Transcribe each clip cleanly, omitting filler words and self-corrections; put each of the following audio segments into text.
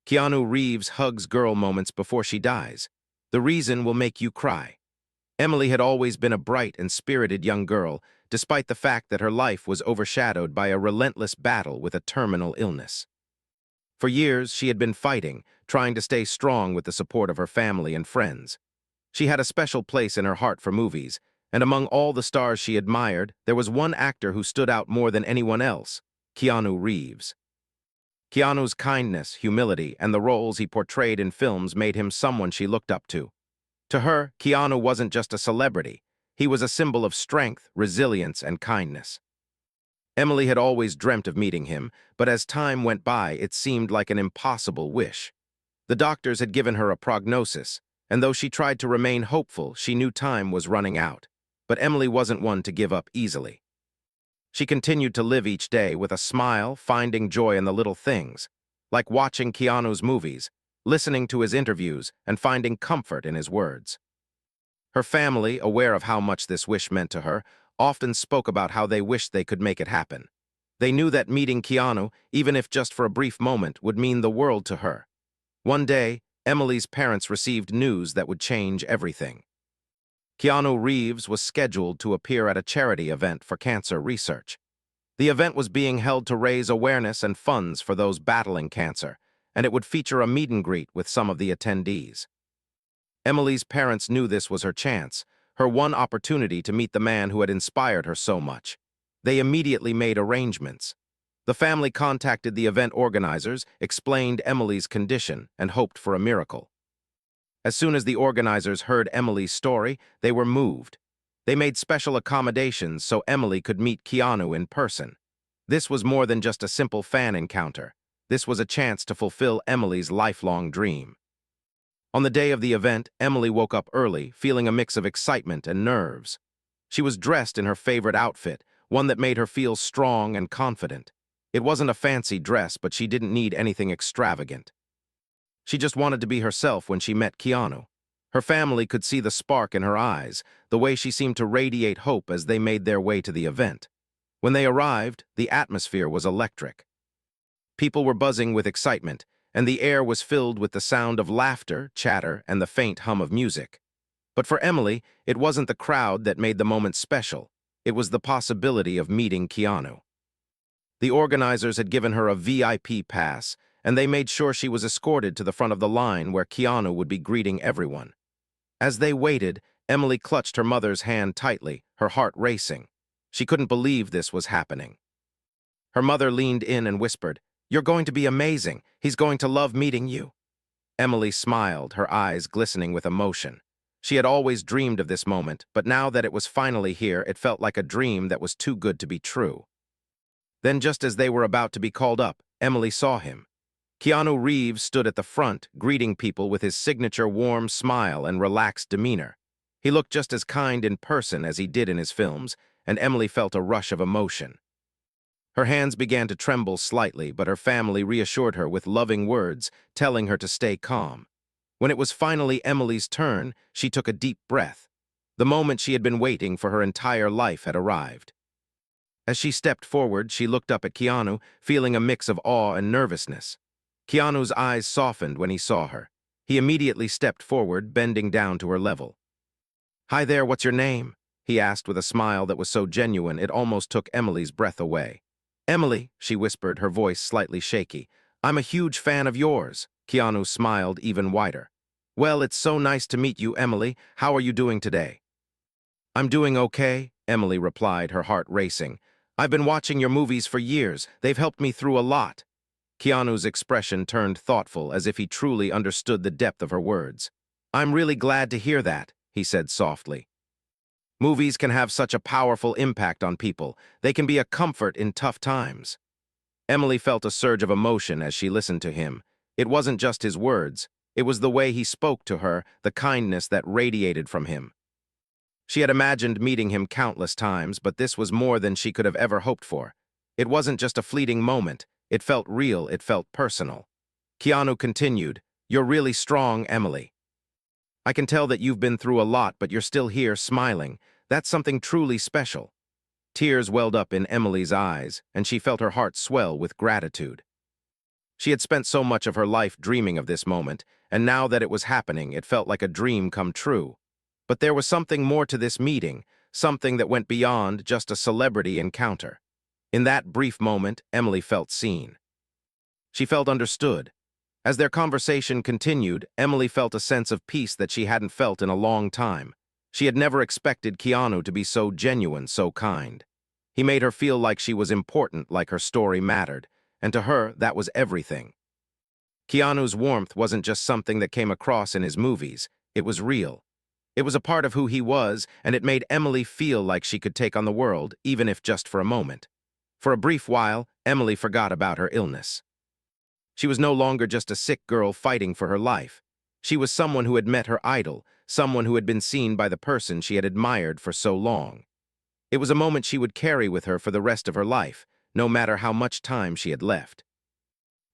Keanu Reeves hugs girl moments before she dies. The reason will make you cry. Emily had always been a bright and spirited young girl, despite the fact that her life was overshadowed by a relentless battle with a terminal illness. For years, she had been fighting, trying to stay strong with the support of her family and friends. She had a special place in her heart for movies, and among all the stars she admired, there was one actor who stood out more than anyone else: Keanu Reeves. Keanu's kindness, humility, and the roles he portrayed in films made him someone she looked up to. To her, Keanu wasn't just a celebrity. He was a symbol of strength, resilience, and kindness. Emily had always dreamt of meeting him, but as time went by, it seemed like an impossible wish. The doctors had given her a prognosis, and though she tried to remain hopeful, she knew time was running out. But Emily wasn't one to give up easily. She continued to live each day with a smile, finding joy in the little things, like watching Keanu's movies, listening to his interviews, and finding comfort in his words. Her family, aware of how much this wish meant to her, often spoke about how they wished they could make it happen. They knew that meeting Keanu, even if just for a brief moment, would mean the world to her. One day, Emily's parents received news that would change everything. Keanu Reeves was scheduled to appear at a charity event for cancer research. The event was being held to raise awareness and funds for those battling cancer, and it would feature a meet and greet with some of the attendees. Emily's parents knew this was her chance, her one opportunity to meet the man who had inspired her so much. They immediately made arrangements. The family contacted the event organizers, explained Emily's condition, and hoped for a miracle. As soon as the organizers heard Emily's story, they were moved. They made special accommodations so Emily could meet Keanu in person. This was more than just a simple fan encounter. This was a chance to fulfill Emily's lifelong dream. On the day of the event, Emily woke up early, feeling a mix of excitement and nerves. She was dressed in her favorite outfit, one that made her feel strong and confident. It wasn't a fancy dress, but she didn't need anything extravagant. She just wanted to be herself when she met Keanu. Her family could see the spark in her eyes, the way she seemed to radiate hope as they made their way to the event. When they arrived, the atmosphere was electric. People were buzzing with excitement, and the air was filled with the sound of laughter, chatter, and the faint hum of music. But for Emily, it wasn't the crowd that made the moment special. It was the possibility of meeting Keanu. The organizers had given her a VIP pass, and they made sure she was escorted to the front of the line where Keanu would be greeting everyone. As they waited, Emily clutched her mother's hand tightly, her heart racing. She couldn't believe this was happening. Her mother leaned in and whispered, "You're going to be amazing. He's going to love meeting you." Emily smiled, her eyes glistening with emotion. She had always dreamed of this moment, but now that it was finally here, it felt like a dream that was too good to be true. Then, just as they were about to be called up, Emily saw him. Keanu Reeves stood at the front, greeting people with his signature warm smile and relaxed demeanor. He looked just as kind in person as he did in his films, and Emily felt a rush of emotion. Her hands began to tremble slightly, but her family reassured her with loving words, telling her to stay calm. When it was finally Emily's turn, she took a deep breath. The moment she had been waiting for her entire life had arrived. As she stepped forward, she looked up at Keanu, feeling a mix of awe and nervousness. Keanu's eyes softened when he saw her. He immediately stepped forward, bending down to her level. "Hi there, what's your name?" he asked with a smile that was so genuine it almost took Emily's breath away. "Emily," she whispered, her voice slightly shaky. "I'm a huge fan of yours." Keanu smiled even wider. "Well, it's so nice to meet you, Emily. How are you doing today?" "I'm doing okay," Emily replied, her heart racing. "I've been watching your movies for years. They've helped me through a lot." Keanu's expression turned thoughtful, as if he truly understood the depth of her words. "I'm really glad to hear that," he said softly. "Movies can have such a powerful impact on people. They can be a comfort in tough times." Emily felt a surge of emotion as she listened to him. It wasn't just his words. It was the way he spoke to her, the kindness that radiated from him. She had imagined meeting him countless times, but this was more than she could have ever hoped for. It wasn't just a fleeting moment. It felt real, it felt personal. Keanu continued, "You're really strong, Emily. I can tell that you've been through a lot, but you're still here, smiling. That's something truly special." Tears welled up in Emily's eyes, and she felt her heart swell with gratitude. She had spent so much of her life dreaming of this moment, and now that it was happening, it felt like a dream come true. But there was something more to this meeting, something that went beyond just a celebrity encounter. In that brief moment, Emily felt seen. She felt understood. As their conversation continued, Emily felt a sense of peace that she hadn't felt in a long time. She had never expected Keanu to be so genuine, so kind. He made her feel like she was important, like her story mattered, and to her, that was everything. Keanu's warmth wasn't just something that came across in his movies, it was real. It was a part of who he was, and it made Emily feel like she could take on the world, even if just for a moment. For a brief while, Emily forgot about her illness. She was no longer just a sick girl fighting for her life. She was someone who had met her idol, someone who had been seen by the person she had admired for so long. It was a moment she would carry with her for the rest of her life, no matter how much time she had left.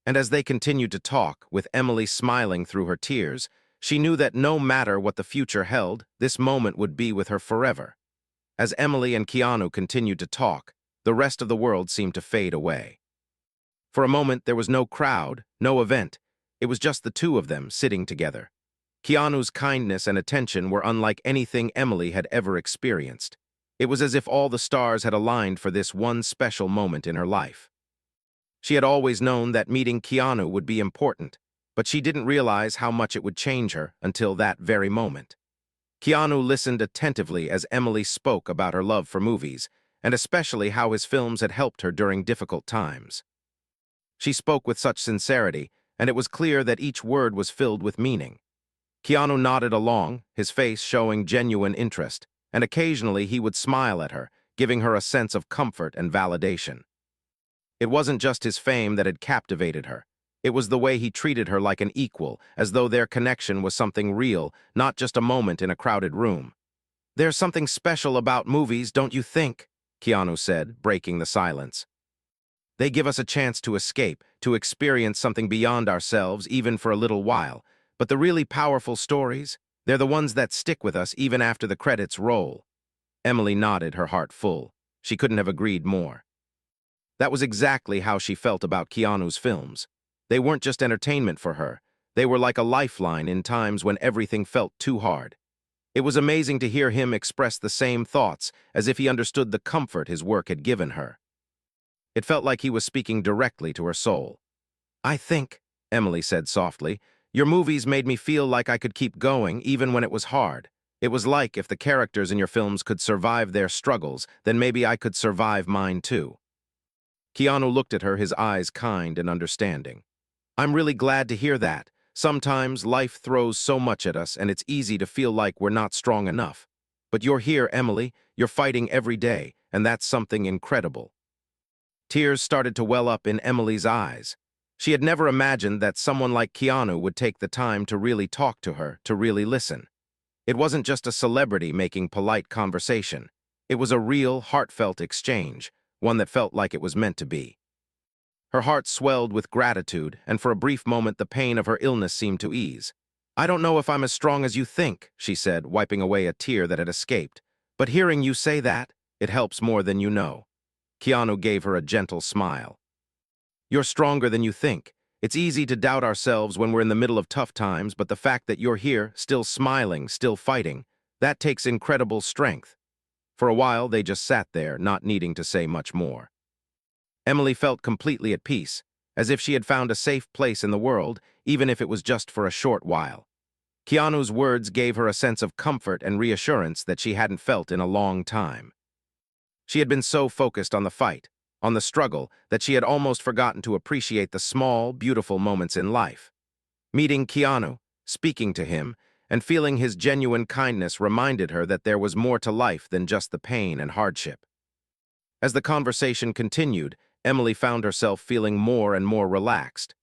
And as they continued to talk, with Emily smiling through her tears, she knew that no matter what the future held, this moment would be with her forever. As Emily and Keanu continued to talk, the rest of the world seemed to fade away. For a moment, there was no crowd, no event. It was just the two of them sitting together. Keanu's kindness and attention were unlike anything Emily had ever experienced. It was as if all the stars had aligned for this one special moment in her life. She had always known that meeting Keanu would be important, but she didn't realize how much it would change her until that very moment. Keanu listened attentively as Emily spoke about her love for movies, and especially how his films had helped her during difficult times. She spoke with such sincerity, and it was clear that each word was filled with meaning. Keanu nodded along, his face showing genuine interest, and occasionally he would smile at her, giving her a sense of comfort and validation. It wasn't just his fame that had captivated her. It was the way he treated her like an equal, as though their connection was something real, not just a moment in a crowded room. "There's something special about movies, don't you think?" Keanu said, breaking the silence. "They give us a chance to escape, to experience something beyond ourselves, even for a little while. But the really powerful stories, they're the ones that stick with us even after the credits roll." Emily nodded, her heart full. She couldn't have agreed more. That was exactly how she felt about Keanu's films. They weren't just entertainment for her. They were like a lifeline in times when everything felt too hard. It was amazing to hear him express the same thoughts, as if he understood the comfort his work had given her. It felt like he was speaking directly to her soul. "I think," Emily said softly, "your movies made me feel like I could keep going even when it was hard. It was like if the characters in your films could survive their struggles, then maybe I could survive mine too." Keanu looked at her, his eyes kind and understanding. "I'm really glad to hear that. Sometimes life throws so much at us and it's easy to feel like we're not strong enough. But you're here, Emily. You're fighting every day, and that's something incredible." Tears started to well up in Emily's eyes. She had never imagined that someone like Keanu would take the time to really talk to her, to really listen. It wasn't just a celebrity making polite conversation. It was a real, heartfelt exchange, one that felt like it was meant to be. Her heart swelled with gratitude, and for a brief moment the pain of her illness seemed to ease. "I don't know if I'm as strong as you think," she said, wiping away a tear that had escaped. "But hearing you say that, it helps more than you know." Keanu gave her a gentle smile. "You're stronger than you think. It's easy to doubt ourselves when we're in the middle of tough times, but the fact that you're here, still smiling, still fighting, that takes incredible strength." For a while, they just sat there, not needing to say much more. Emily felt completely at peace, as if she had found a safe place in the world, even if it was just for a short while. Keanu's words gave her a sense of comfort and reassurance that she hadn't felt in a long time. She had been so focused on the fight, on the struggle, that she had almost forgotten to appreciate the small, beautiful moments in life. Meeting Keanu, speaking to him, and feeling his genuine kindness reminded her that there was more to life than just the pain and hardship. As the conversation continued, Emily found herself feeling more and more relaxed.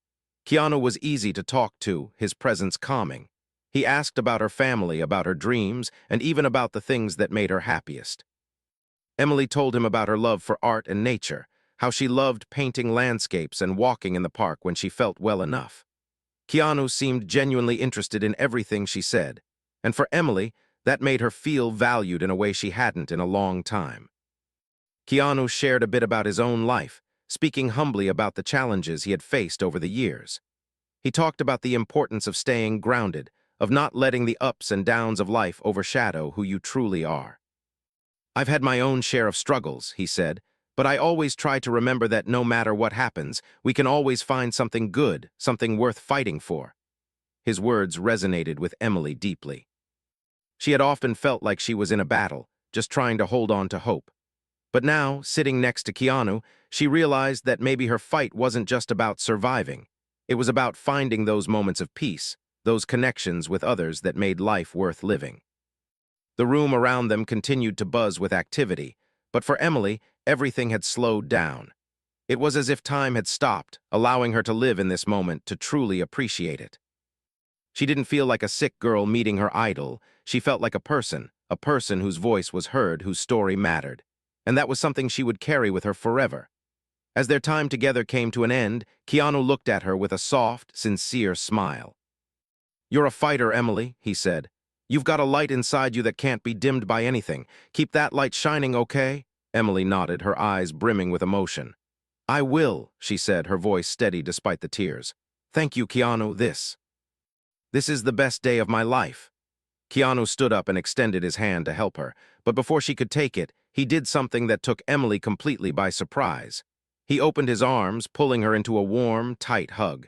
Keanu was easy to talk to, his presence calming. He asked about her family, about her dreams, and even about the things that made her happiest. Emily told him about her love for art and nature, how she loved painting landscapes and walking in the park when she felt well enough. Keanu seemed genuinely interested in everything she said, and for Emily, that made her feel valued in a way she hadn't in a long time. Keanu shared a bit about his own life, speaking humbly about the challenges he had faced over the years. He talked about the importance of staying grounded, of not letting the ups and downs of life overshadow who you truly are. "I've had my own share of struggles," he said, "but I always try to remember that no matter what happens, we can always find something good, something worth fighting for." His words resonated with Emily deeply. She had often felt like she was in a battle, just trying to hold on to hope. But now, sitting next to Keanu, she realized that maybe her fight wasn't just about surviving. It was about finding those moments of peace, those connections with others that made life worth living. The room around them continued to buzz with activity, but for Emily, everything had slowed down. It was as if time had stopped, allowing her to live in this moment, to truly appreciate it. She didn't feel like a sick girl meeting her idol. She felt like a person whose voice was heard, whose story mattered. And that was something she would carry with her forever. As their time together came to an end, Keanu looked at her with a soft, sincere smile. "You're a fighter, Emily," he said. "You've got a light inside you that can't be dimmed by anything. Keep that light shining, okay?" Emily nodded, her eyes brimming with emotion. "I will," she said, her voice steady despite the tears. "Thank you, Keanu, This is the best day of my life." Keanu stood up and extended his hand to help her, but before she could take it, he did something that took Emily completely by surprise. He opened his arms, pulling her into a warm, tight hug.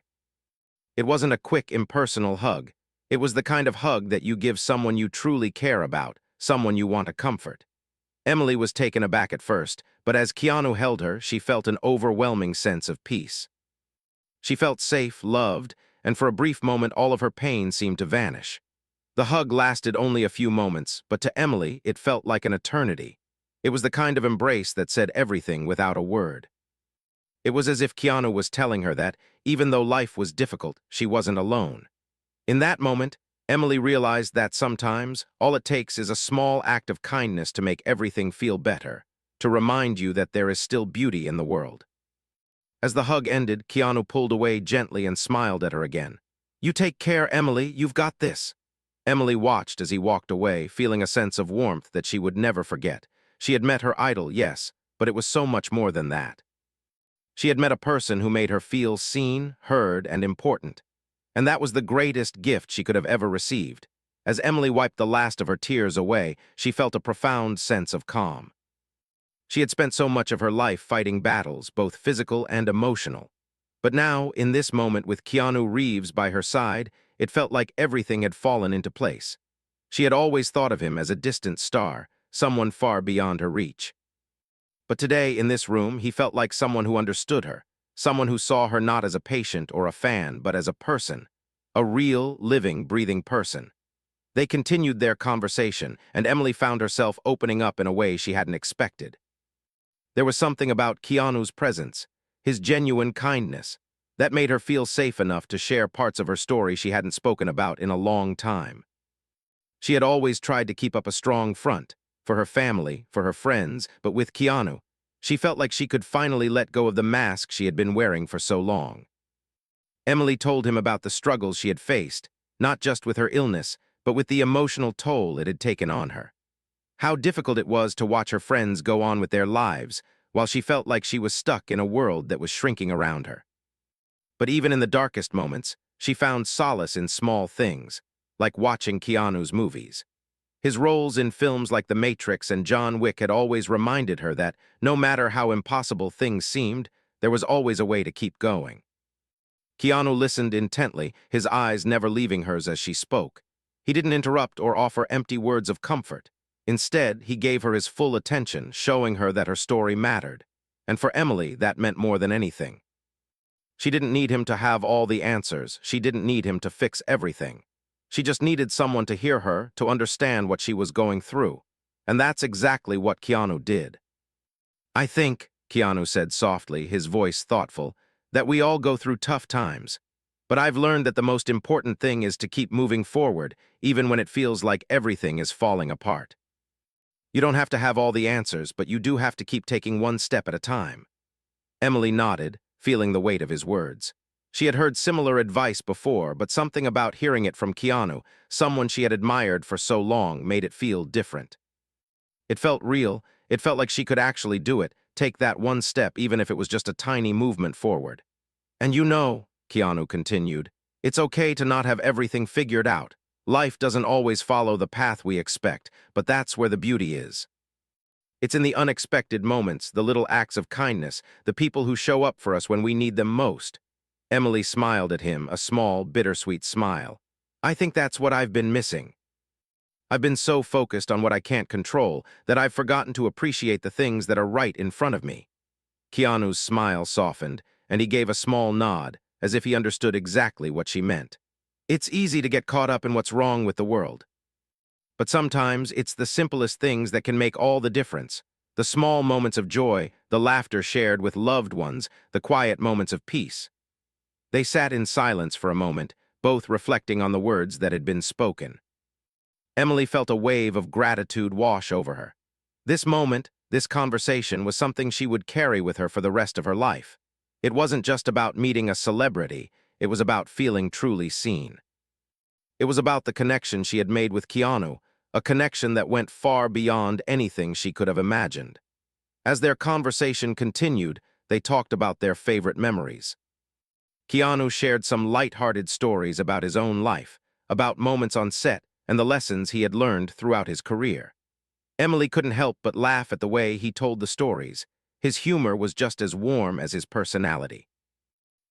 It wasn't a quick, impersonal hug. It was the kind of hug that you give someone you truly care about, someone you want to comfort. Emily was taken aback at first, but as Keanu held her, she felt an overwhelming sense of peace. She felt safe, loved, and for a brief moment all of her pain seemed to vanish. The hug lasted only a few moments, but to Emily it felt like an eternity. It was the kind of embrace that said everything without a word. It was as if Keanu was telling her that, even though life was difficult, she wasn't alone. In that moment, Emily realized that sometimes all it takes is a small act of kindness to make everything feel better, to remind you that there is still beauty in the world. As the hug ended, Keanu pulled away gently and smiled at her again. "You take care, Emily, you've got this." Emily watched as he walked away, feeling a sense of warmth that she would never forget. She had met her idol, yes, but it was so much more than that. She had met a person who made her feel seen, heard, and important. And that was the greatest gift she could have ever received. As Emily wiped the last of her tears away, she felt a profound sense of calm. She had spent so much of her life fighting battles, both physical and emotional. But now, in this moment with Keanu Reeves by her side, it felt like everything had fallen into place. She had always thought of him as a distant star, someone far beyond her reach. But today, in this room, he felt like someone who understood her, someone who saw her not as a patient or a fan, but as a person, a real, living, breathing person. They continued their conversation, and Emily found herself opening up in a way she hadn't expected. There was something about Keanu's presence, his genuine kindness, that made her feel safe enough to share parts of her story she hadn't spoken about in a long time. She had always tried to keep up a strong front, for her family, for her friends, but with Keanu, she felt like she could finally let go of the mask she had been wearing for so long. Emily told him about the struggles she had faced, not just with her illness, but with the emotional toll it had taken on her. How difficult it was to watch her friends go on with their lives, while she felt like she was stuck in a world that was shrinking around her. But even in the darkest moments, she found solace in small things, like watching Keanu's movies. His roles in films like The Matrix and John Wick had always reminded her that, no matter how impossible things seemed, there was always a way to keep going. Keanu listened intently, his eyes never leaving hers as she spoke. He didn't interrupt or offer empty words of comfort. Instead, he gave her his full attention, showing her that her story mattered. And for Emily, that meant more than anything. She didn't need him to have all the answers. She didn't need him to fix everything. She just needed someone to hear her, to understand what she was going through. And that's exactly what Keanu did. "I think," Keanu said softly, his voice thoughtful, "that we all go through tough times. But I've learned that the most important thing is to keep moving forward, even when it feels like everything is falling apart. You don't have to have all the answers, but you do have to keep taking one step at a time." Emily nodded, feeling the weight of his words. She had heard similar advice before, but something about hearing it from Keanu, someone she had admired for so long, made it feel different. It felt real. It felt like she could actually do it, take that one step, even if it was just a tiny movement forward. And you know, Keanu continued, it's okay to not have everything figured out. Life doesn't always follow the path we expect, but that's where the beauty is. It's in the unexpected moments, the little acts of kindness, the people who show up for us when we need them most. Emily smiled at him, a small, bittersweet smile. I think that's what I've been missing. I've been so focused on what I can't control that I've forgotten to appreciate the things that are right in front of me. Keanu's smile softened, and he gave a small nod, as if he understood exactly what she meant. It's easy to get caught up in what's wrong with the world. But sometimes it's the simplest things that can make all the difference. The small moments of joy, the laughter shared with loved ones, the quiet moments of peace. They sat in silence for a moment, both reflecting on the words that had been spoken. Emily felt a wave of gratitude wash over her. This moment, this conversation, was something she would carry with her for the rest of her life. It wasn't just about meeting a celebrity, it was about feeling truly seen. It was about the connection she had made with Keanu, a connection that went far beyond anything she could have imagined. As their conversation continued, they talked about their favorite memories. Keanu shared some light-hearted stories about his own life, about moments on set and the lessons he had learned throughout his career. Emily couldn't help but laugh at the way he told the stories. His humor was just as warm as his personality.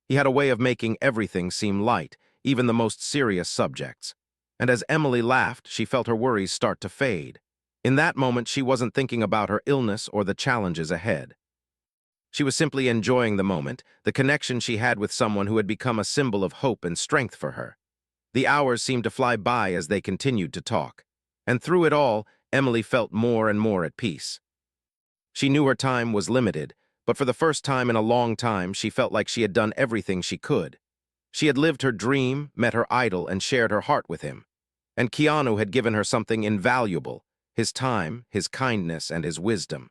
He had a way of making everything seem light, even the most serious subjects. And as Emily laughed, she felt her worries start to fade. In that moment, she wasn't thinking about her illness or the challenges ahead. She was simply enjoying the moment, the connection she had with someone who had become a symbol of hope and strength for her. The hours seemed to fly by as they continued to talk. And through it all, Emily felt more and more at peace. She knew her time was limited, but for the first time in a long time, she felt like she had done everything she could. She had lived her dream, met her idol, and shared her heart with him. And Keanu had given her something invaluable, his time, his kindness, and his wisdom.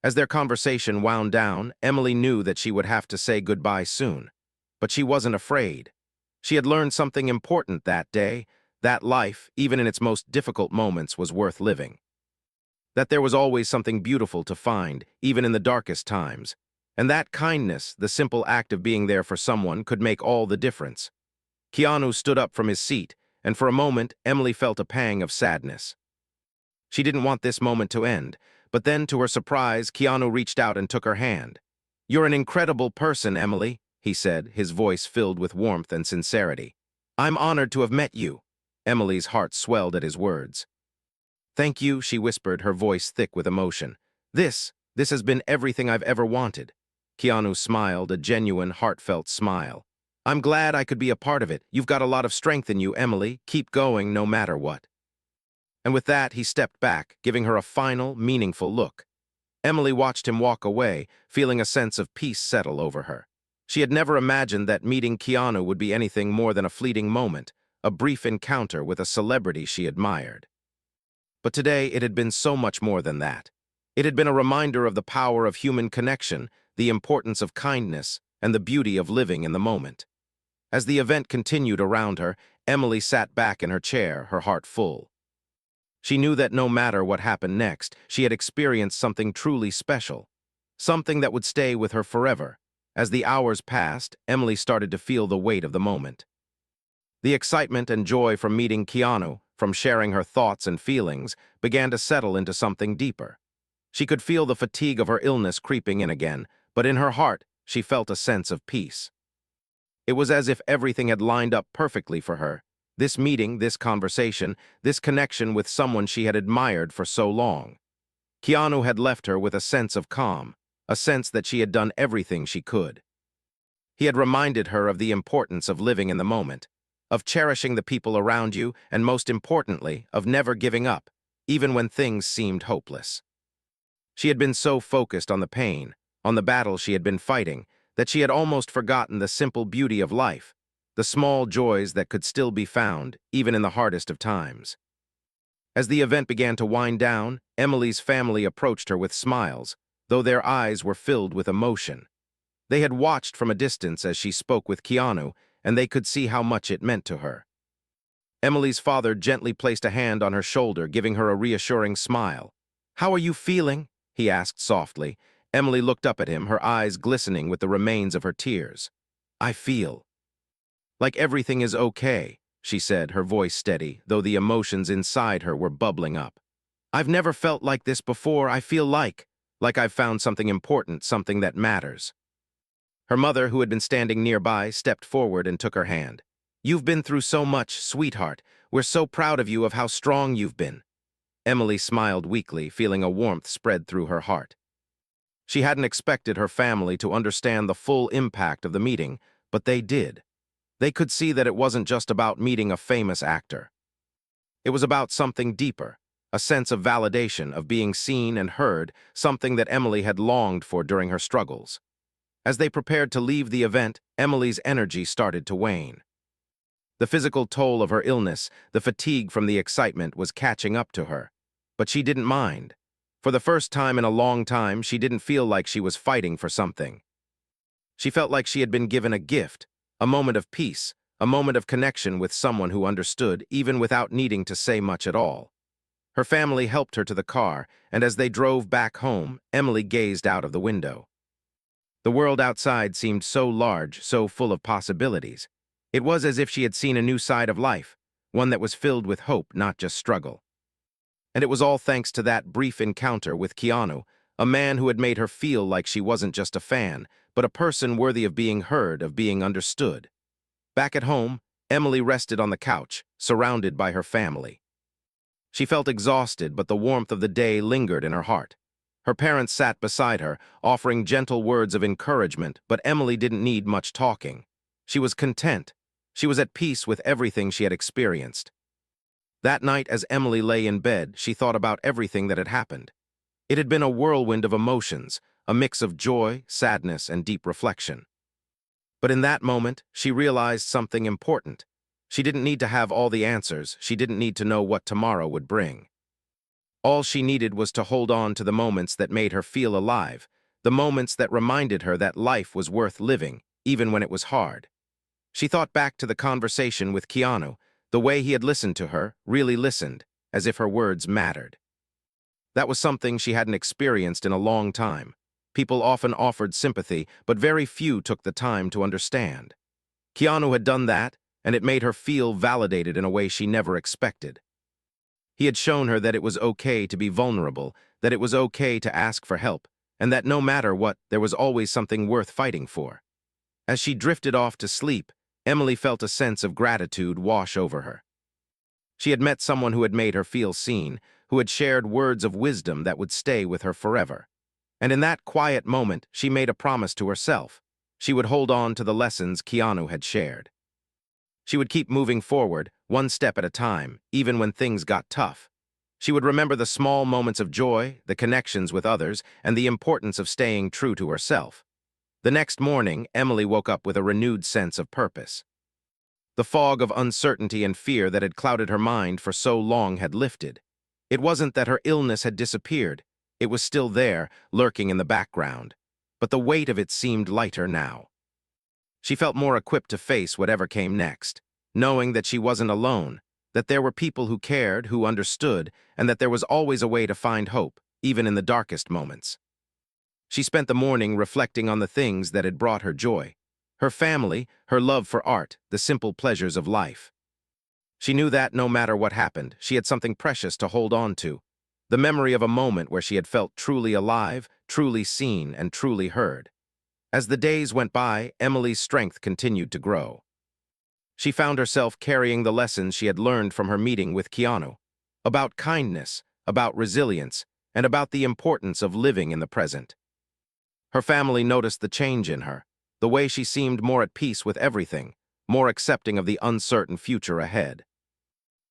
As their conversation wound down, Emily knew that she would have to say goodbye soon. But she wasn't afraid. She had learned something important that day, that life, even in its most difficult moments, was worth living. That there was always something beautiful to find, even in the darkest times. And that kindness, the simple act of being there for someone, could make all the difference. Keanu stood up from his seat, and for a moment, Emily felt a pang of sadness. She didn't want this moment to end, but then, to her surprise, Keanu reached out and took her hand. "You're an incredible person, Emily," he said, his voice filled with warmth and sincerity. "I'm honored to have met you." Emily's heart swelled at his words. "Thank you," she whispered, her voice thick with emotion. This has been everything I've ever wanted." Keanu smiled, a genuine, heartfelt smile. "I'm glad I could be a part of it. You've got a lot of strength in you, Emily. Keep going no matter what." And with that, he stepped back, giving her a final, meaningful look. Emily watched him walk away, feeling a sense of peace settle over her. She had never imagined that meeting Keanu would be anything more than a fleeting moment, a brief encounter with a celebrity she admired. But today, it had been so much more than that. It had been a reminder of the power of human connection, the importance of kindness, and the beauty of living in the moment. As the event continued around her, Emily sat back in her chair, her heart full. She knew that no matter what happened next, she had experienced something truly special, something that would stay with her forever. As the hours passed, Emily started to feel the weight of the moment. The excitement and joy from meeting Keanu, from sharing her thoughts and feelings, began to settle into something deeper. She could feel the fatigue of her illness creeping in again, but in her heart, she felt a sense of peace. It was as if everything had lined up perfectly for her. This meeting, this conversation, this connection with someone she had admired for so long. Keanu had left her with a sense of calm, a sense that she had done everything she could. He had reminded her of the importance of living in the moment, of cherishing the people around you, and most importantly, of never giving up, even when things seemed hopeless. She had been so focused on the pain, on the battle she had been fighting, that she had almost forgotten the simple beauty of life, the small joys that could still be found, even in the hardest of times. As the event began to wind down, Emily's family approached her with smiles, though their eyes were filled with emotion. They had watched from a distance as she spoke with Keanu, and they could see how much it meant to her. Emily's father gently placed a hand on her shoulder, giving her a reassuring smile. "How are you feeling?" he asked softly. Emily looked up at him, her eyes glistening with the remains of her tears. "I feel like everything is okay," she said, her voice steady, though the emotions inside her were bubbling up. "I've never felt like this before. I feel like I've found something important, something that matters." Her mother, who had been standing nearby, stepped forward and took her hand. "You've been through so much, sweetheart. We're so proud of you, of how strong you've been." Emily smiled weakly, feeling a warmth spread through her heart. She hadn't expected her family to understand the full impact of the meeting, but they did. They could see that it wasn't just about meeting a famous actor. It was about something deeper, a sense of validation, of being seen and heard, something that Emily had longed for during her struggles. As they prepared to leave the event, Emily's energy started to wane. The physical toll of her illness, the fatigue from the excitement, was catching up to her. But she didn't mind. For the first time in a long time, she didn't feel like she was fighting for something. She felt like she had been given a gift, a moment of peace, a moment of connection with someone who understood, even without needing to say much at all. Her family helped her to the car, and as they drove back home, Emily gazed out of the window. The world outside seemed so large, so full of possibilities. It was as if she had seen a new side of life, one that was filled with hope, not just struggle. And it was all thanks to that brief encounter with Keanu, a man who had made her feel like she wasn't just a fan, but a person worthy of being heard, of being understood. Back at home, Emily rested on the couch, surrounded by her family. She felt exhausted, but the warmth of the day lingered in her heart. Her parents sat beside her, offering gentle words of encouragement, but Emily didn't need much talking. She was content. She was at peace with everything she had experienced. That night, as Emily lay in bed, she thought about everything that had happened. It had been a whirlwind of emotions, a mix of joy, sadness, and deep reflection. But in that moment, she realized something important. She didn't need to have all the answers. She didn't need to know what tomorrow would bring. All she needed was to hold on to the moments that made her feel alive, the moments that reminded her that life was worth living, even when it was hard. She thought back to the conversation with Keanu, the way he had listened to her, really listened, as if her words mattered. That was something she hadn't experienced in a long time. People often offered sympathy, but very few took the time to understand. Keanu had done that, and it made her feel validated in a way she never expected. He had shown her that it was okay to be vulnerable, that it was okay to ask for help, and that no matter what, there was always something worth fighting for. As she drifted off to sleep, Emily felt a sense of gratitude wash over her. She had met someone who had made her feel seen, who had shared words of wisdom that would stay with her forever. And in that quiet moment, she made a promise to herself. She would hold on to the lessons Keanu had shared. She would keep moving forward, one step at a time, even when things got tough. She would remember the small moments of joy, the connections with others, and the importance of staying true to herself. The next morning, Emily woke up with a renewed sense of purpose. The fog of uncertainty and fear that had clouded her mind for so long had lifted. It wasn't that her illness had disappeared. It was still there, lurking in the background. But the weight of it seemed lighter now. She felt more equipped to face whatever came next, knowing that she wasn't alone, that there were people who cared, who understood, and that there was always a way to find hope, even in the darkest moments. She spent the morning reflecting on the things that had brought her joy. Her family, her love for art, the simple pleasures of life. She knew that no matter what happened, she had something precious to hold on to. The memory of a moment where she had felt truly alive, truly seen, and truly heard. As the days went by, Emily's strength continued to grow. She found herself carrying the lessons she had learned from her meeting with Keanu, about kindness, about resilience, and about the importance of living in the present. Her family noticed the change in her, the way she seemed more at peace with everything, more accepting of the uncertain future ahead.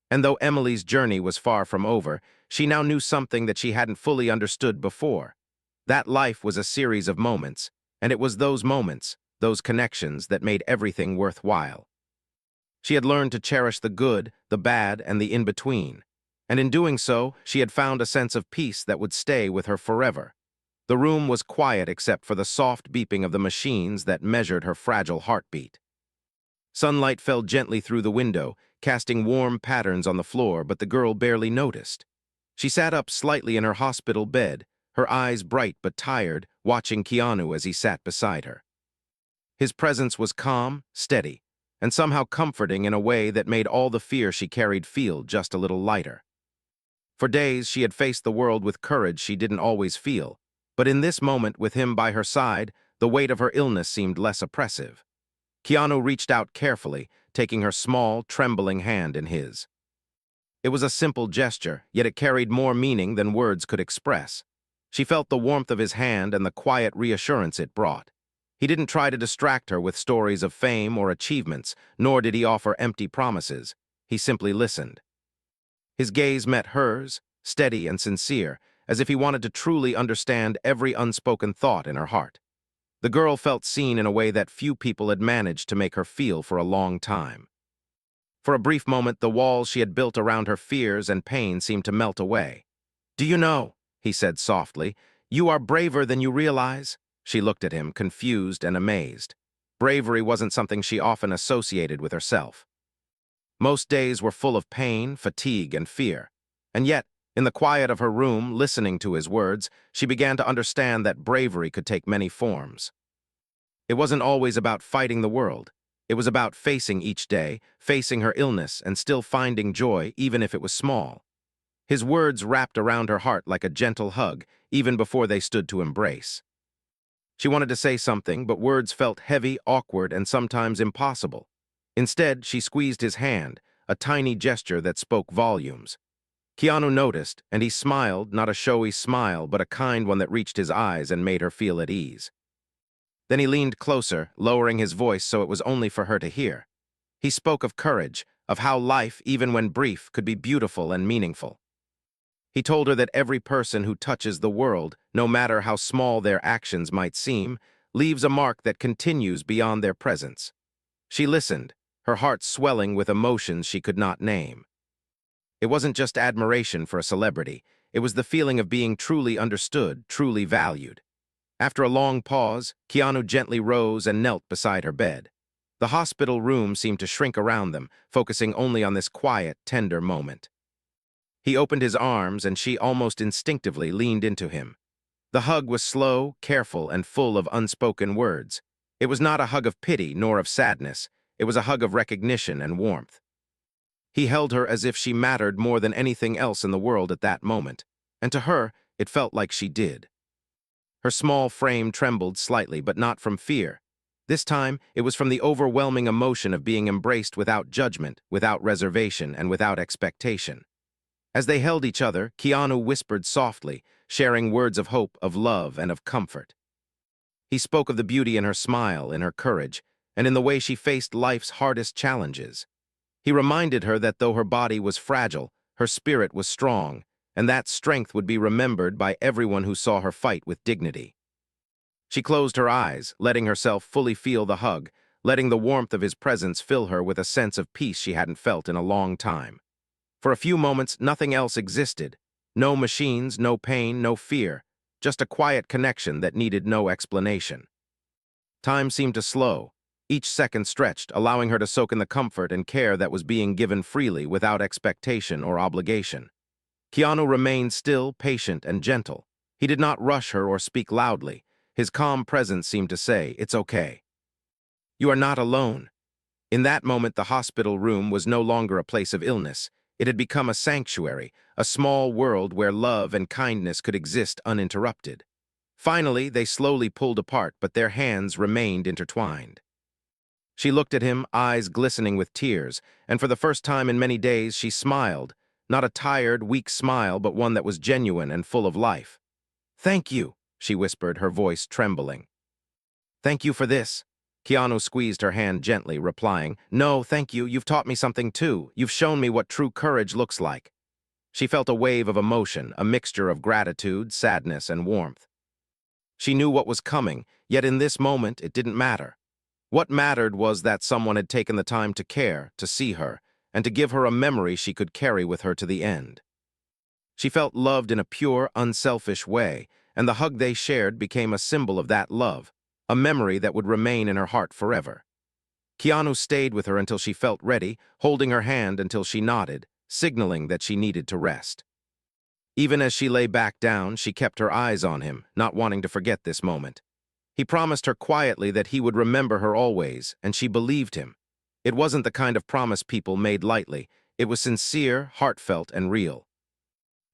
And though Emily's journey was far from over, she now knew something that she hadn't fully understood before. That life was a series of moments, and it was those moments, those connections, that made everything worthwhile. She had learned to cherish the good, the bad, and the in-between. And in doing so, she had found a sense of peace that would stay with her forever. The room was quiet except for the soft beeping of the machines that measured her fragile heartbeat. Sunlight fell gently through the window, casting warm patterns on the floor, but the girl barely noticed. She sat up slightly in her hospital bed, her eyes bright but tired, watching Keanu as he sat beside her. His presence was calm, steady, and somehow comforting in a way that made all the fear she carried feel just a little lighter. For days, she had faced the world with courage she didn't always feel, but in this moment with him by her side, the weight of her illness seemed less oppressive. Keanu reached out carefully, taking her small, trembling hand in his. It was a simple gesture, yet it carried more meaning than words could express. She felt the warmth of his hand and the quiet reassurance it brought. He didn't try to distract her with stories of fame or achievements, nor did he offer empty promises. He simply listened. His gaze met hers, steady and sincere, as if he wanted to truly understand every unspoken thought in her heart. The girl felt seen in a way that few people had managed to make her feel for a long time. For a brief moment, the walls she had built around her fears and pain seemed to melt away. "Do you know," he said softly, "you are braver than you realize?" She looked at him, confused and amazed. Bravery wasn't something she often associated with herself. Most days were full of pain, fatigue, and fear. And yet, in the quiet of her room, listening to his words, she began to understand that bravery could take many forms. It wasn't always about fighting the world. It was about facing each day, facing her illness, and still finding joy, even if it was small. His words wrapped around her heart like a gentle hug, even before they stood to embrace. She wanted to say something, but words felt heavy, awkward, and sometimes impossible. Instead, she squeezed his hand, a tiny gesture that spoke volumes. Keanu noticed, and he smiled, not a showy smile, but a kind one that reached his eyes and made her feel at ease. Then he leaned closer, lowering his voice so it was only for her to hear. He spoke of courage, of how life, even when brief, could be beautiful and meaningful. He told her that every person who touches the world, no matter how small their actions might seem, leaves a mark that continues beyond their presence. She listened, her heart swelling with emotions she could not name. It wasn't just admiration for a celebrity, it was the feeling of being truly understood, truly valued. After a long pause, Keanu gently rose and knelt beside her bed. The hospital room seemed to shrink around them, focusing only on this quiet, tender moment. He opened his arms, and she almost instinctively leaned into him. The hug was slow, careful, and full of unspoken words. It was not a hug of pity nor of sadness. It was a hug of recognition and warmth. He held her as if she mattered more than anything else in the world at that moment, and to her, it felt like she did. Her small frame trembled slightly, but not from fear. This time, it was from the overwhelming emotion of being embraced without judgment, without reservation, and without expectation. As they held each other, Keanu whispered softly, sharing words of hope, of love, and of comfort. He spoke of the beauty in her smile, in her courage, and in the way she faced life's hardest challenges. He reminded her that though her body was fragile, her spirit was strong, and that strength would be remembered by everyone who saw her fight with dignity. She closed her eyes, letting herself fully feel the hug, letting the warmth of his presence fill her with a sense of peace she hadn't felt in a long time. For a few moments, nothing else existed. No machines, no pain, no fear, just a quiet connection that needed no explanation. Time seemed to slow. Each second stretched, allowing her to soak in the comfort and care that was being given freely without expectation or obligation. Keanu remained still, patient, and gentle. He did not rush her or speak loudly. His calm presence seemed to say, "It's okay. You are not alone." In that moment, the hospital room was no longer a place of illness. It had become a sanctuary, a small world where love and kindness could exist uninterrupted. Finally, they slowly pulled apart, but their hands remained intertwined. She looked at him, eyes glistening with tears, and for the first time in many days she smiled, not a tired, weak smile, but one that was genuine and full of life. "Thank you," she whispered, her voice trembling. "Thank you for this." Keanu squeezed her hand gently, replying, "No, thank you, you've taught me something too. You've shown me what true courage looks like." She felt a wave of emotion, a mixture of gratitude, sadness, and warmth. She knew what was coming, yet in this moment it didn't matter. What mattered was that someone had taken the time to care, to see her, and to give her a memory she could carry with her to the end. She felt loved in a pure, unselfish way, and the hug they shared became a symbol of that love, a memory that would remain in her heart forever. Keanu stayed with her until she felt ready, holding her hand until she nodded, signaling that she needed to rest. Even as she lay back down, she kept her eyes on him, not wanting to forget this moment. He promised her quietly that he would remember her always, and she believed him. It wasn't the kind of promise people made lightly. It was sincere, heartfelt, and real.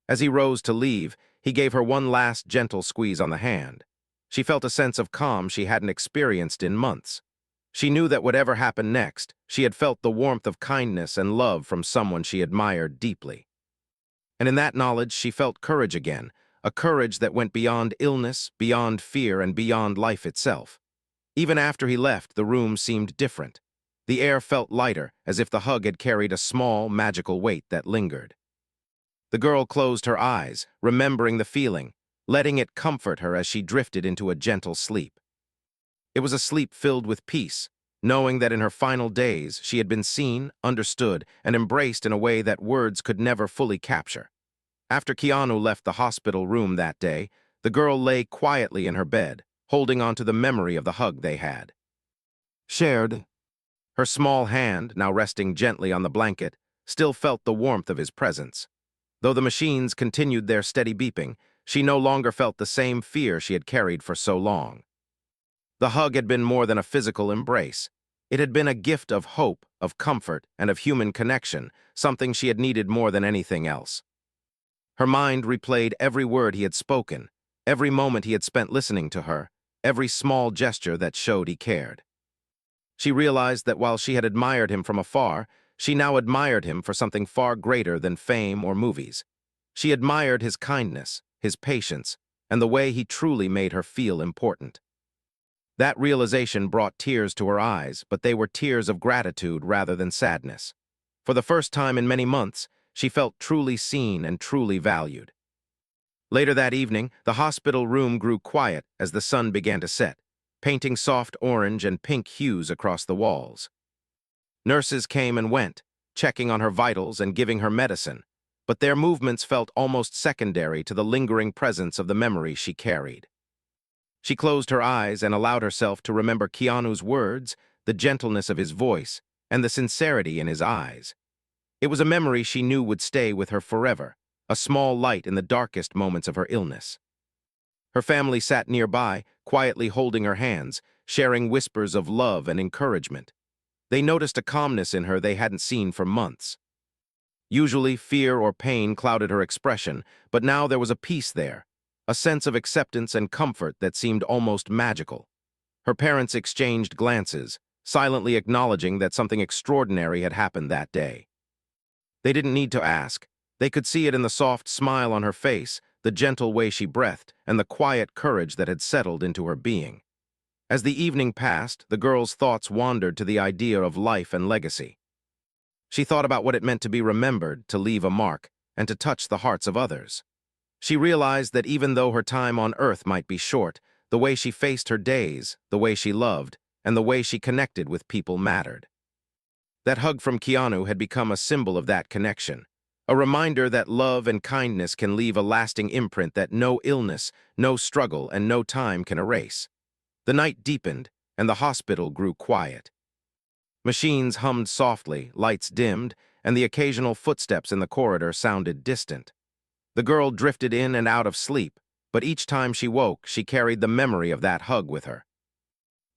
As he rose to leave, he gave her one last gentle squeeze on the hand. She felt a sense of calm she hadn't experienced in months. She knew that whatever happened next, she had felt the warmth of kindness and love from someone she admired deeply. And in that knowledge, she felt courage again, a courage that went beyond illness, beyond fear, and beyond life itself. Even after he left, the room seemed different. The air felt lighter, as if the hug had carried a small, magical weight that lingered. The girl closed her eyes, remembering the feeling, letting it comfort her as she drifted into a gentle sleep. It was a sleep filled with peace, knowing that in her final days she had been seen, understood, and embraced in a way that words could never fully capture. After Keanu left the hospital room that day, the girl lay quietly in her bed, holding on to the memory of the hug they had shared. Her small hand, now resting gently on the blanket, still felt the warmth of his presence. Though the machines continued their steady beeping, she no longer felt the same fear she had carried for so long. The hug had been more than a physical embrace. It had been a gift of hope, of comfort, and of human connection, something she had needed more than anything else. Her mind replayed every word he had spoken, every moment he had spent listening to her, every small gesture that showed he cared. She realized that while she had admired him from afar, she now admired him for something far greater than fame or movies. She admired his kindness, his patience, and the way he truly made her feel important. That realization brought tears to her eyes, but they were tears of gratitude rather than sadness. For the first time in many months, she felt truly seen and truly valued. Later that evening, the hospital room grew quiet as the sun began to set, painting soft orange and pink hues across the walls. Nurses came and went, checking on her vitals and giving her medicine, but their movements felt almost secondary to the lingering presence of the memory she carried. She closed her eyes and allowed herself to remember Keanu's words, the gentleness of his voice, and the sincerity in his eyes. It was a memory she knew would stay with her forever, a small light in the darkest moments of her illness. Her family sat nearby, quietly holding her hands, sharing whispers of love and encouragement. They noticed a calmness in her they hadn't seen for months. Usually, fear or pain clouded her expression, but now there was a peace there, a sense of acceptance and comfort that seemed almost magical. Her parents exchanged glances, silently acknowledging that something extraordinary had happened that day. They didn't need to ask. They could see it in the soft smile on her face, the gentle way she breathed, and the quiet courage that had settled into her being. As the evening passed, the girl's thoughts wandered to the idea of life and legacy. She thought about what it meant to be remembered, to leave a mark, and to touch the hearts of others. She realized that even though her time on Earth might be short, the way she faced her days, the way she loved, and the way she connected with people mattered. That hug from Keanu had become a symbol of that connection, a reminder that love and kindness can leave a lasting imprint that no illness, no struggle, and no time can erase. The night deepened, and the hospital grew quiet. Machines hummed softly, lights dimmed, and the occasional footsteps in the corridor sounded distant. The girl drifted in and out of sleep, but each time she woke, she carried the memory of that hug with her.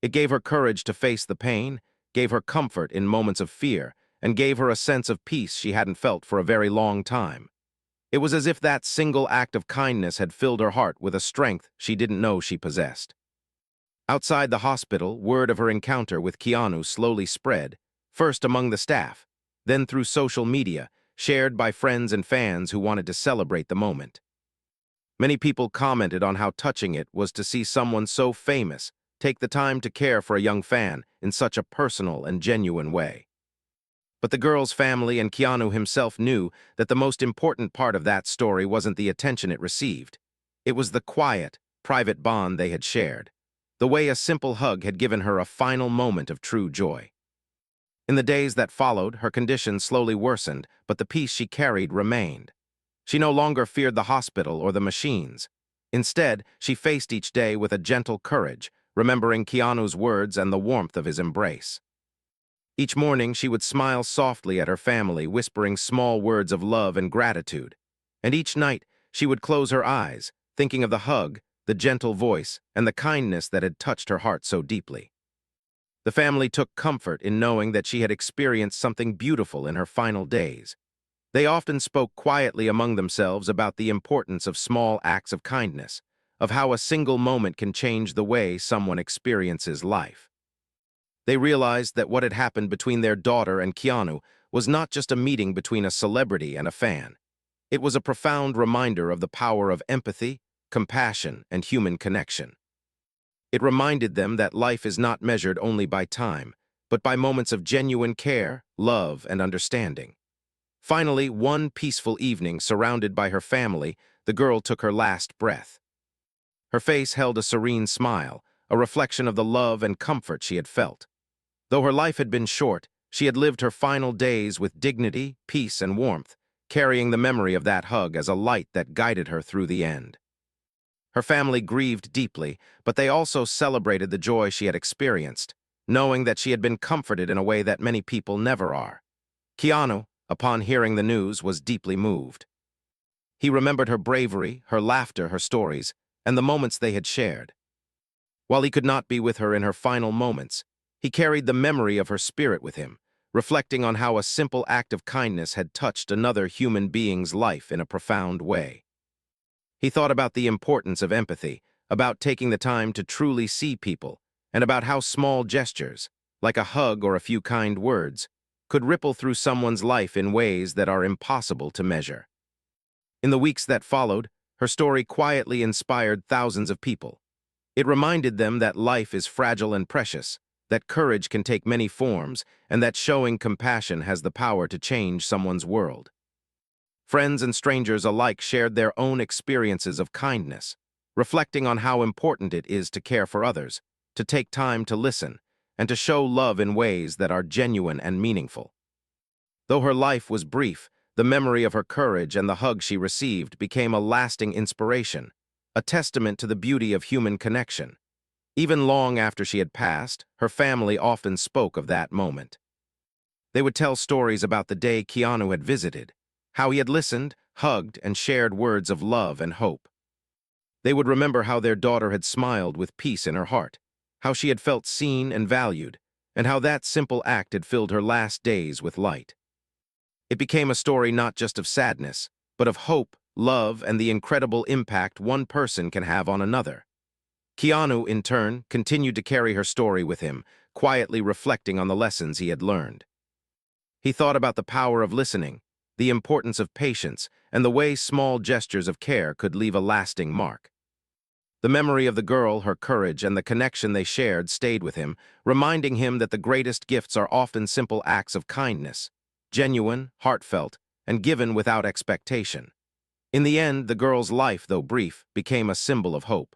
It gave her courage to face the pain, gave her comfort in moments of fear, and gave her a sense of peace she hadn't felt for a very long time. It was as if that single act of kindness had filled her heart with a strength she didn't know she possessed. Outside the hospital, word of her encounter with Keanu slowly spread, first among the staff, then through social media, shared by friends and fans who wanted to celebrate the moment. Many people commented on how touching it was to see someone so famous take the time to care for a young fan in such a personal and genuine way. But the girl's family and Keanu himself knew that the most important part of that story wasn't the attention it received. It was the quiet, private bond they had shared, the way a simple hug had given her a final moment of true joy. In the days that followed, her condition slowly worsened, but the peace she carried remained. She no longer feared the hospital or the machines. Instead, she faced each day with a gentle courage, remembering Keanu's words and the warmth of his embrace. Each morning, she would smile softly at her family, whispering small words of love and gratitude. And each night, she would close her eyes, thinking of the hug, the gentle voice, and the kindness that had touched her heart so deeply. The family took comfort in knowing that she had experienced something beautiful in her final days. They often spoke quietly among themselves about the importance of small acts of kindness, of how a single moment can change the way someone experiences life. They realized that what had happened between their daughter and Keanu was not just a meeting between a celebrity and a fan. It was a profound reminder of the power of empathy, compassion, and human connection. It reminded them that life is not measured only by time, but by moments of genuine care, love, and understanding. Finally, one peaceful evening, surrounded by her family, the girl took her last breath. Her face held a serene smile, a reflection of the love and comfort she had felt. Though her life had been short, she had lived her final days with dignity, peace, and warmth, carrying the memory of that hug as a light that guided her through the end. Her family grieved deeply, but they also celebrated the joy she had experienced, knowing that she had been comforted in a way that many people never are. Keanu, upon hearing the news, was deeply moved. He remembered her bravery, her laughter, her stories, and the moments they had shared. While he could not be with her in her final moments, he carried the memory of her spirit with him, reflecting on how a simple act of kindness had touched another human being's life in a profound way. He thought about the importance of empathy, about taking the time to truly see people, and about how small gestures, like a hug or a few kind words, could ripple through someone's life in ways that are impossible to measure. In the weeks that followed, her story quietly inspired thousands of people. It reminded them that life is fragile and precious, that courage can take many forms, and that showing compassion has the power to change someone's world. Friends and strangers alike shared their own experiences of kindness, reflecting on how important it is to care for others, to take time to listen, and to show love in ways that are genuine and meaningful. Though her life was brief, the memory of her courage and the hug she received became a lasting inspiration, a testament to the beauty of human connection. Even long after she had passed, her family often spoke of that moment. They would tell stories about the day Keanu had visited, how he had listened, hugged, and shared words of love and hope. They would remember how their daughter had smiled with peace in her heart, how she had felt seen and valued, and how that simple act had filled her last days with light. It became a story not just of sadness, but of hope, love, and the incredible impact one person can have on another. Keanu, in turn, continued to carry her story with him, quietly reflecting on the lessons he had learned. He thought about the power of listening, the importance of patience, and the way small gestures of care could leave a lasting mark. The memory of the girl, her courage, and the connection they shared stayed with him, reminding him that the greatest gifts are often simple acts of kindness, genuine, heartfelt, and given without expectation. In the end, the girl's life, though brief, became a symbol of hope.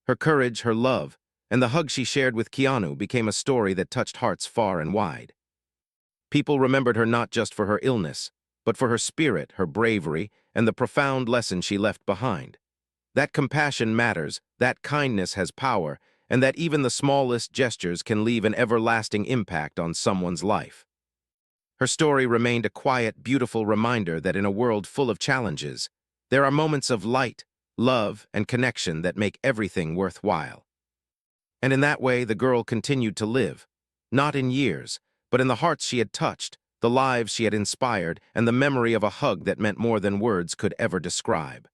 Her courage, her love, and the hug she shared with Keanu became a story that touched hearts far and wide. People remembered her not just for her illness, but for her spirit, her bravery, and the profound lesson she left behind. That compassion matters, that kindness has power, and that even the smallest gestures can leave an everlasting impact on someone's life. Her story remained a quiet, beautiful reminder that in a world full of challenges, there are moments of light, love, and connection that make everything worthwhile. And in that way, the girl continued to live, not in years, but in the hearts she had touched, the lives she had inspired, and the memory of a hug that meant more than words could ever describe.